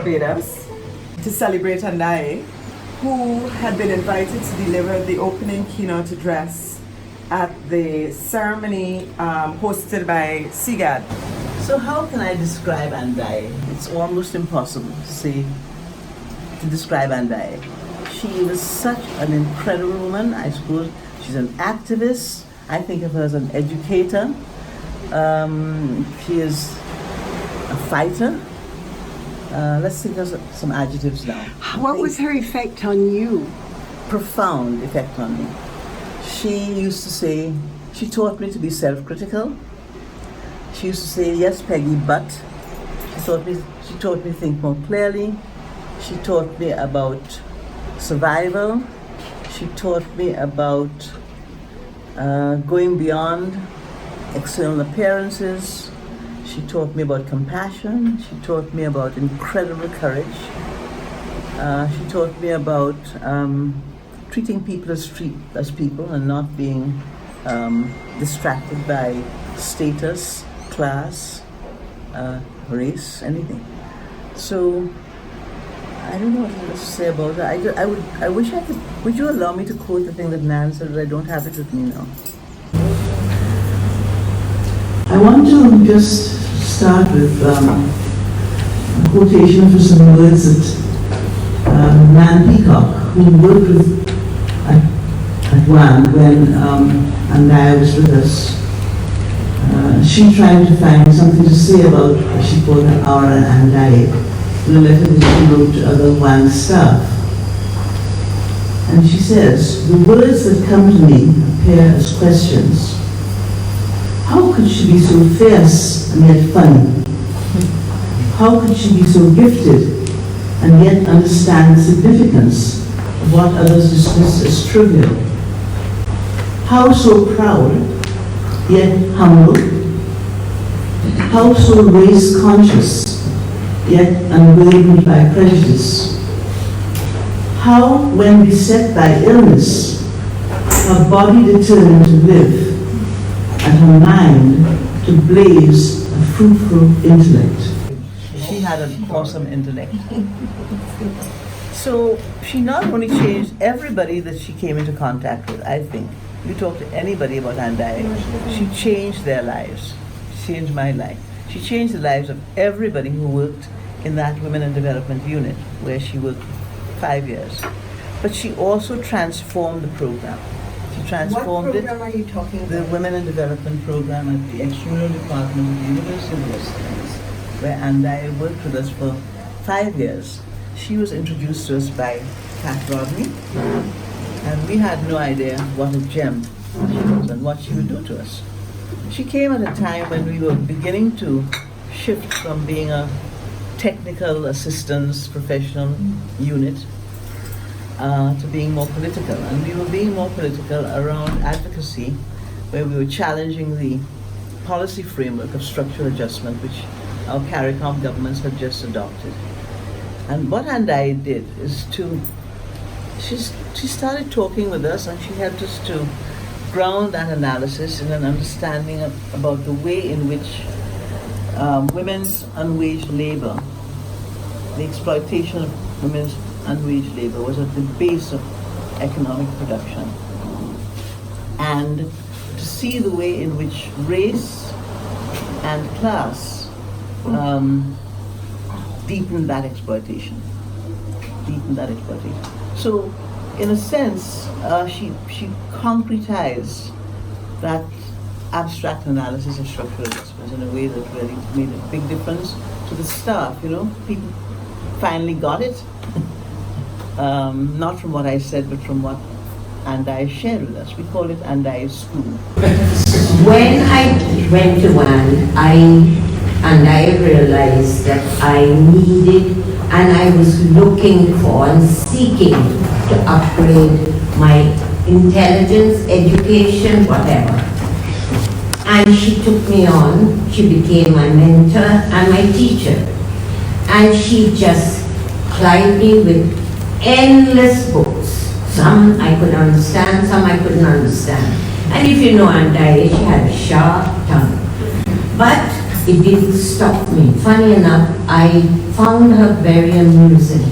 Barbados to celebrate Andaiye, who had been invited to deliver the opening keynote address at the ceremony hosted by SIGAD. So how can I describe Andaiye? It's almost impossible to describe Andaiye. She was such an incredible woman. I suppose she's an activist. I think of her as an educator. She is a fighter. Let's think of some adjectives now. What was her effect on you? Profound effect on me. She used to say, she taught me to be self-critical. She used to say, yes, Peggy, but. She taught me to think more clearly. She taught me about survival. She taught me about going beyond external appearances. She taught me about compassion. She taught me about incredible courage. She taught me about treating people as people and not being distracted by status, class, race, anything. So I don't know what else to say about that. I wish I could. Would you allow me to quote the thing that Nan said? But I don't have it with me now. I want to just start with a quotation for some words that Nan Peacock, who worked with at WAN when Andaiye was with us, she tried to find something to say about what she called our Andaiye in a letter that she wrote to other WAN staff. And she says, the words that come to me appear as questions. How could she be so fierce and yet funny? How could she be so gifted and yet understand the significance of what others dismiss as trivial? How so proud, yet humble? How so race conscious, yet unburdened by prejudice? How, when beset by illness, her body determined to live, and her mind to blaze a fruitful intellect. She had an awesome intellect. So she not only changed everybody that she came into contact with, I think. You talk to anybody about Andaiye, she changed their lives. She changed my life. She changed the lives of everybody who worked in that Women and Development Unit, where she worked 5 years. But she also transformed the program. She transformed What program are you talking about? The Women and Development Program at the Extramural Department of the University of West Indies, where Andaiye worked with us for 5 years. She was introduced to us by Pat Rodney, and we had no idea what a gem she was and what she would do to us. She came at a time when we were beginning to shift from being a technical assistance professional unit to being more political. And we were being more political around advocacy, where we were challenging the policy framework of structural adjustment, which our CARICOM governments had just adopted. And what Andaiye did is she started talking with us, and she helped us to ground that analysis in an understanding about the way in which women's unwaged labor, the exploitation of women's unwaged labor, was at the base of economic production. And to see the way in which race and class deepened that exploitation. So, in a sense, she concretized that abstract analysis of structural adjustments in a way that really made a big difference to the staff. You know, people finally got it. Not from what I said, but from what Andaiye shared with us. We call it Andaiye School. When I went to WAN, I realized that I needed and I was looking for and seeking to upgrade my intelligence, education, whatever. And she took me on. She became my mentor and my teacher. And she just plied me with endless books. Some I could understand, some I couldn't understand. And if you know Andaiye, she had a sharp tongue. But it didn't stop me. Funny enough, I found her very amusing.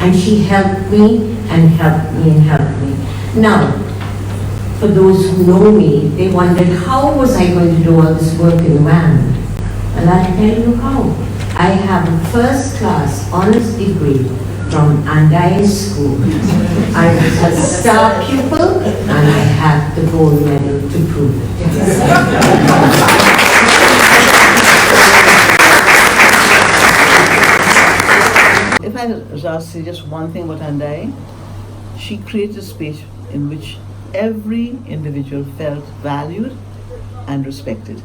And she helped me and helped me and helped me. Now, for those who know me, they wondered how was I going to do all this work in WAN? And I'll tell you how. I have a first class honors degree from Andaiye School. I was a star pupil and I have the gold medal to prove it. If I was asked to say just one thing about Andaiye, she created a space in which every individual felt valued and respected.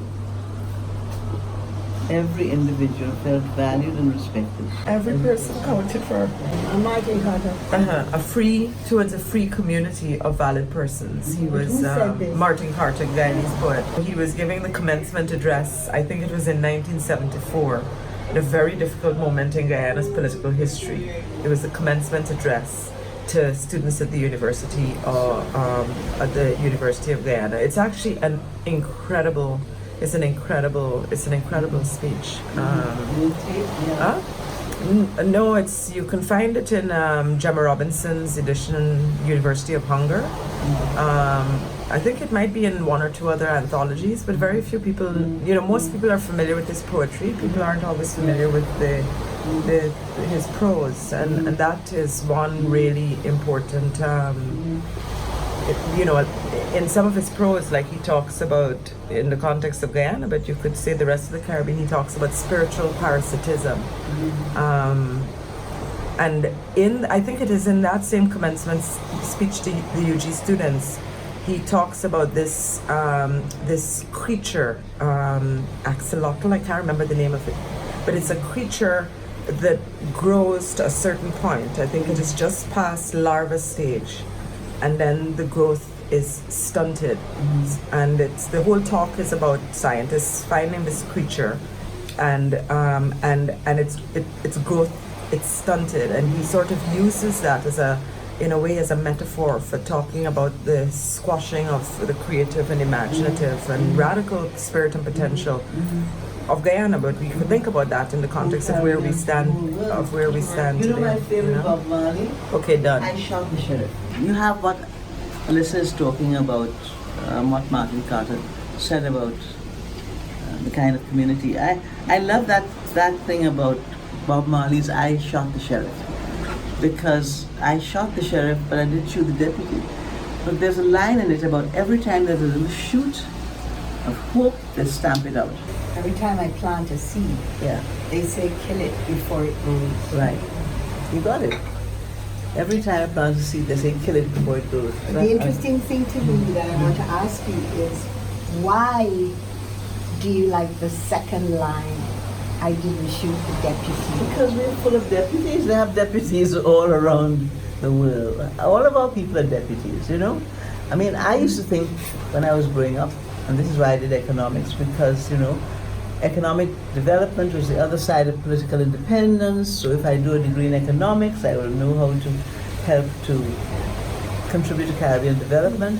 Every individual felt valued and respected. Every person counted for. Towards a free community of valid persons. He was Martin Carter, Guyana's poet. He was giving the commencement address, I think it was in 1974, at a very difficult moment in Guyana's political history. It was the commencement address to students at the university, at the University of Guyana. It's actually an incredible speech. No, you can find it in Gemma Robinson's edition, University of Hunger. I think it might be in one or two other anthologies, but very few people, most people are familiar with his poetry. People aren't always familiar with his prose, and that is one really important. In some of his prose, like he talks about, in the context of Guyana, but you could say the rest of the Caribbean, he talks about spiritual parasitism. And I think it is in that same commencement speech to the UG students, he talks about this creature, axolotl, I can't remember the name of it, but it's a creature that grows to a certain point. I think it is just past larva stage, and then the growth is stunted. And the whole talk is about scientists finding this creature, and its growth, it's stunted, and he sort of uses that in a way as a metaphor for talking about the squashing of the creative and imaginative and radical spirit and potential of Guyana. But we could think about that in the context of where we stand You know today. my favorite Bob Marley? Okay, done. I Shot the Sheriff. You have what Alyssa is talking about, what Martin Carter said about the kind of community. I love that thing about Bob Marley's I Shot the Sheriff. Because I shot the sheriff, but I didn't shoot the deputy. But there's a line in it about every time there's a little shoot of hope, they stamp it out. Every time I plant a seed, Yeah, they say kill it before it grows. right. You got it. Every time I plant a seed, they say kill it before it grows. The interesting thing to me that I want to ask you is, why do you like the second line, I didn't shoot the deputy? Because we're full of deputies. They have deputies all around the world. All of our people are deputies, I mean, I used to think when I was growing up, and this is why I did economics, because, economic development was the other side of political independence. So if I do a degree in economics, I will know how to help to contribute to Caribbean development.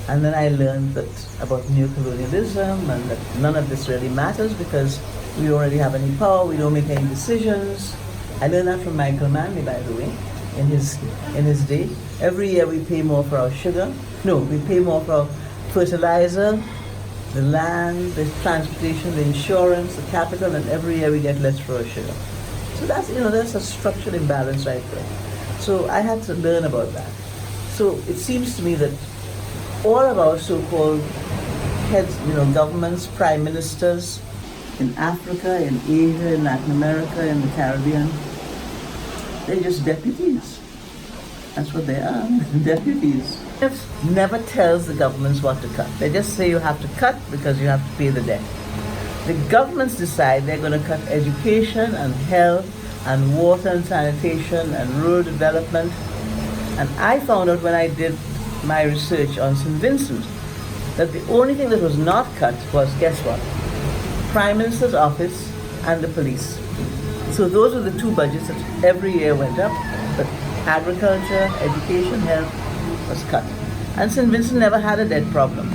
And then I learned about neocolonialism, and that none of this really matters because we don't really have any power, we don't make any decisions. I learned that from Michael Manley, by the way, in his day. Every year we pay more for our sugar. No, we pay more for our fertilizer, the land, the transportation, the insurance, the capital, and every year we get less for our sugar. So that's a structural imbalance right there. So I had to learn about that. So it seems to me that all of our so-called heads, governments, prime ministers, in Africa, in Asia, in Latin America, in the Caribbean, they're just deputies. That's what they are, deputies. It never tells the governments what to cut. They just say you have to cut because you have to pay the debt. The governments decide they're going to cut education and health and water and sanitation and rural development. And I found out when I did my research on St. Vincent that the only thing that was not cut was, guess what? Prime Minister's office and the police. So those were the two budgets that every year went up, but agriculture, education, health was cut. And St. Vincent never had a debt problem.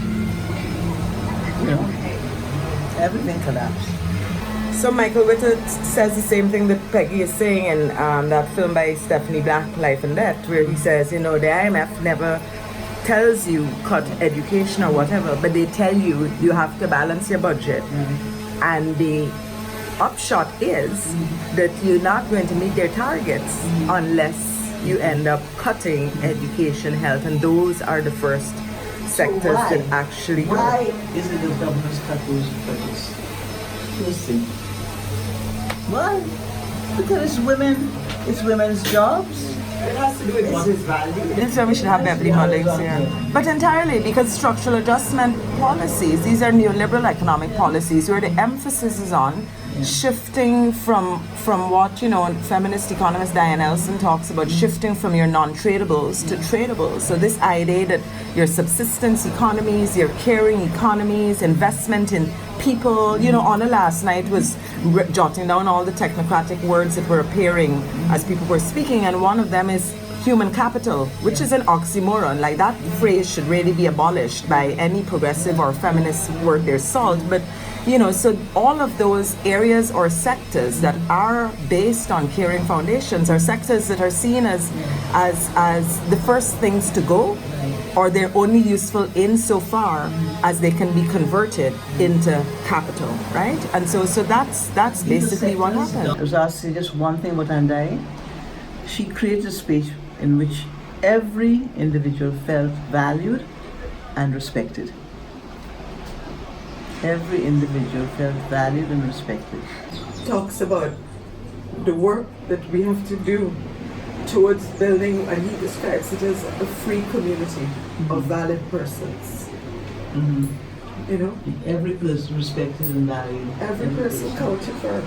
Everything collapsed. So Michael Witter says the same thing that Peggy is saying in that film by Stephanie Black, Life and Death, where he says, you know, the IMF never tells you cut education or whatever, but they tell you you have to balance your budget. And the upshot is that you're not going to meet their targets unless you end up cutting education, health, and those are the first sectors that actually go. Why is it that governments cut those budgets? Listen. Why? Because it's women's jobs. It has to do with what is valued. This is why we should have Beverly Mullings here. But entirely because structural adjustment policies, these are neoliberal economic policies where the emphasis is on shifting from what, you know, feminist economist Diane Elson talks about, shifting from your non-tradables to tradables. So this idea that your subsistence economies, your caring economies, investment in people, you know, Anna last night was jotting down all the technocratic words that were appearing as people were speaking, and one of them is human capital, which is an oxymoron. Like, that phrase should really be abolished by any progressive or feminist worth their salt. But you know, so all of those areas or sectors that are based on caring foundations are sectors that are seen as the first things to go, or they're only useful insofar as they can be converted into capital, right? And so that's basically what happened. I was asked to say just one thing about Andaiye. She created a space in which every individual felt valued and respected. Every individual felt valued and respected. Talks about the work that we have to do towards building, and he describes it as a free community of valid persons. You know? Every person respected and valued. Every person counted for.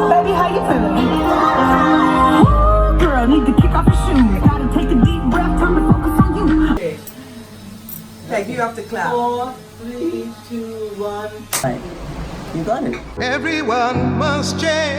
Baby, how you feeling? Girl, need to kick off your shoes. Gotta take a deep breath, time to focus on you. Okay. Peggy, you have to clap. 4, 3, 2, 1. Right. You got it. Everyone must change.